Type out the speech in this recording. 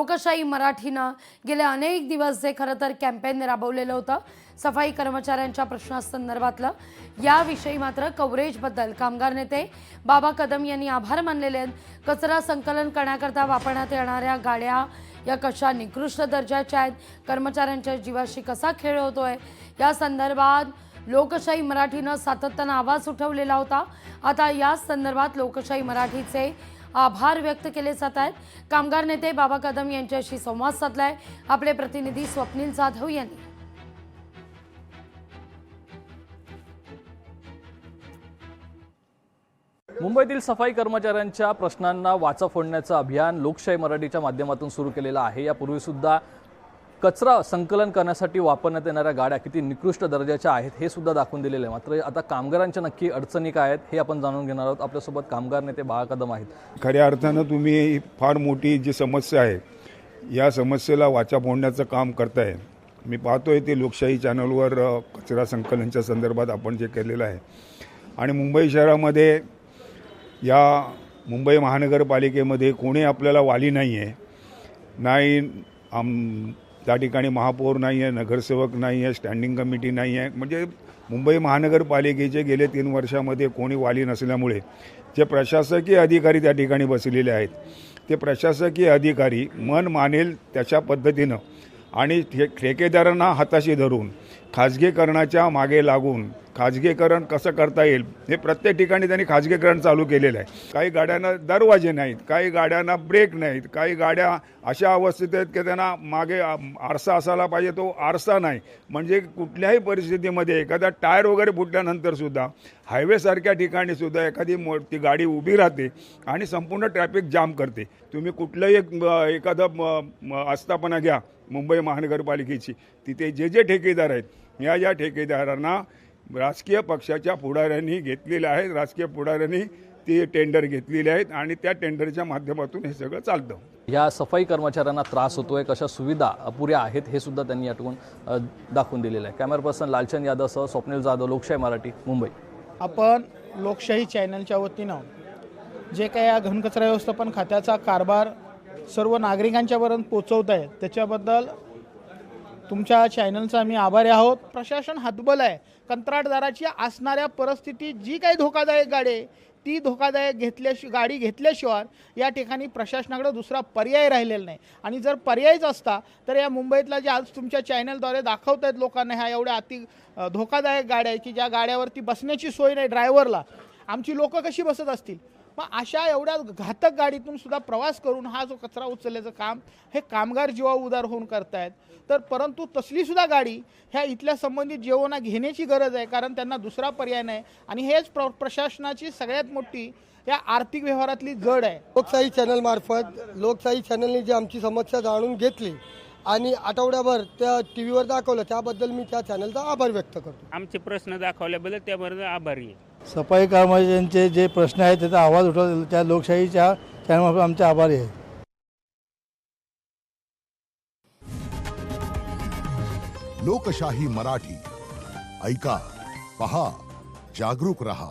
लोकशाही मराठीनं गेले अनेक दिवस जे खरं तर कॅम्पेन राबवलेलं होतं सफाई कर्मचाऱ्यांच्या प्रश्नासंदर्भातलं, याविषयी मात्र कव्हरेजबद्दल कामगार नेते बाबा कदम यांनी आभार मानलेले आहेत. कचरा संकलन करण्याकरता वापरण्यात येणाऱ्या गाड्या या कशा निकृष्ट दर्जाच्या आहेत, कर्मचाऱ्यांच्या जीवाशी कसा खेळ होतोय, या संदर्भात लोकशाही मराठीनं सातत्यानं आवाज उठवलेला होता. आता या संदर्भात लोकशाही मराठीचे आभार व्यक्त केले जात आहेत. कामगार नेते बाबा कदम यांच्याशी संवाद साधलाय आपले प्रतिनिधी स्वप्नील जाधव यांनी. मुंबईतील सफाई कर्मचाऱ्यांच्या प्रश्नांना वाचा फोडण्याचं अभियान लोकशाही मराठीच्या माध्यमातून सुरू केलेलं आहे. यापूर्वी सुद्धा कचरा संकलन करण्यासाठी वापरण्यात येणाऱ्या गाड्या किती निकृष्ट दर्जाच्या आहेत हे सुद्धा दाखवून दिलेलं आहे. मात्र आता कामगारांच्या नक्की अडचणी काय आहेत हे आपण जाणून घेणार आहोत. आपल्यासोबत कामगार नेते बाबा कदम आहेत. खऱ्या अर्थानं तुम्ही फार मोठी जी समस्या आहे या समस्येला वाचा फोडण्याचं काम करताय. मी पाहतोय ते लोकशाही चॅनलवर कचरा संकलनच्या संदर्भात आपण जे केलेलं आहे. आणि मुंबई शहरामध्ये या मुंबई महानगरपालिकेमध्ये कोणी आपल्याला वाली नाही आहे, नाही त्या ठिकाणी महापौर नाही आहे, नगरसेवक नाही आहे, स्टँडिंग कमिटी नाही आहे. म्हणजे मुंबई महानगरपालिकेचे गेले 3 वर्षामध्ये कोणी वाली नसल्यामुळे जे प्रशासकीय अधिकारी त्या ठिकाणी बसलेले आहेत ते प्रशासकीय अधिकारी मन मानेल त्याच्या पद्धतीनं आणि ठेकेदारांना हाताशी धरून खाजगीकरणाच्या मागे लागून खाजगीकरण कसं करता येईल हे प्रत्येक ठिकाणी त्यांनी खाजगीकरण चालू केलेलं आहे. काही गाड्यांना दरवाजे नाहीत, काही गाड्यांना ब्रेक नाहीत, काही गाड्या अशा अवस्थेत आहेत की त्यांना मागे आरसा असायला पाहिजे तो आरसा नाही. म्हणजे कुठल्याही परिस्थितीमध्ये एखादा टायर वगैरे फुटल्यानंतर सुद्धा हायवेसारख्या ठिकाणी सुद्धा एखादी ती गाडी उभी राहते आणि संपूर्ण ट्रॅफिक जाम करते. तुम्ही कुठलंही एखादं आस्थापना घ्या मुंबई महानगरपालिकेची, तिथे जे ठेकेदार आहेत या ठेकेदारांना राजकीय पक्षाच्या पुढाऱ्यांनी घेतलेलं आहे. राजकीय पुढाऱ्यांनी ते टेंडर घेतलेले आहेत आणि त्या टेंडरच्या माध्यमातून हे सगळं चालतं. या सफाई कर्मचाऱ्यांना त्रास होतोय, कशा सुविधा अपुऱ्या आहेत हे सुद्धा त्यांनी यातून दाखवून दिलेलं आहे. कॅमेरा पर्सन लालचंद यादवसह स्वप्नील जाधव, लोकशाही मराठी, मुंबई. आपण लोकशाही चॅनलच्या वतीनं जे काही या घनकचरा व्यवस्थापन खात्याचा कारभार सर्व नागरिकांच्यापर्यंत पोहोचवत आहे त्याच्याबद्दल तुमच्या चॅनलचा आम्ही आभारी आहोत. प्रशासन हतबल आहे. कंत्राटदाराची असणाऱ्या परिस्थितीत जी काही धोकादायक गाडी आहे ती धोकादायक गाडी घेतल्याशिवाय या ठिकाणी प्रशासनाकडे दुसरा पर्याय राहिलेला नाही. आणि जर पर्यायच असता तर या मुंबईतला जे आज तुमच्या चॅनलद्वारे दाखवत आहेत लोकांना ह्या एवढ्या धोकादायक गाड्या आहे की ज्या गाड्यावरती बसण्याची सोय नाही ड्रायव्हरला, आमची लोकं कशी बसत असतील. मग अशा एवढ्या घातक गाडीतून सुद्धा प्रवास करून हा जो कचरा उचलण्याचं काम हे कामगार जीवा उदार होऊन करतायत. तर परंतु तसली सुद्धा गाडी ह्या इथल्या संबंधित जीवांना घेण्याची गरज आहे, कारण त्यांना दुसरा पर्याय नाही. आणि हेच प्रशासनाची सगळ्यात मोठी या आर्थिक व्यवहारातली जड आहे. लोकशाही चॅनलमार्फत लोकशाही चॅनलने जी आमची समस्या जाणून घेतली आणि आठवड्याभर त्या टी व्हीवर दाखवलं त्याबद्दल मी त्या चॅनलचा आभार व्यक्त करतो. आमचे प्रश्न दाखवल्याबद्दल त्याबद्दल आभारी आहे. सफाई कर्मचाऱ्यांचे जे प्रश्न आहेत त्याचा आवाज उठवला त्या लोकशाहीच्या चॅनलमार्फत आमचे आभारी आहे. लोकशाही मराठी ऐका, पहा, जागरूक रहा.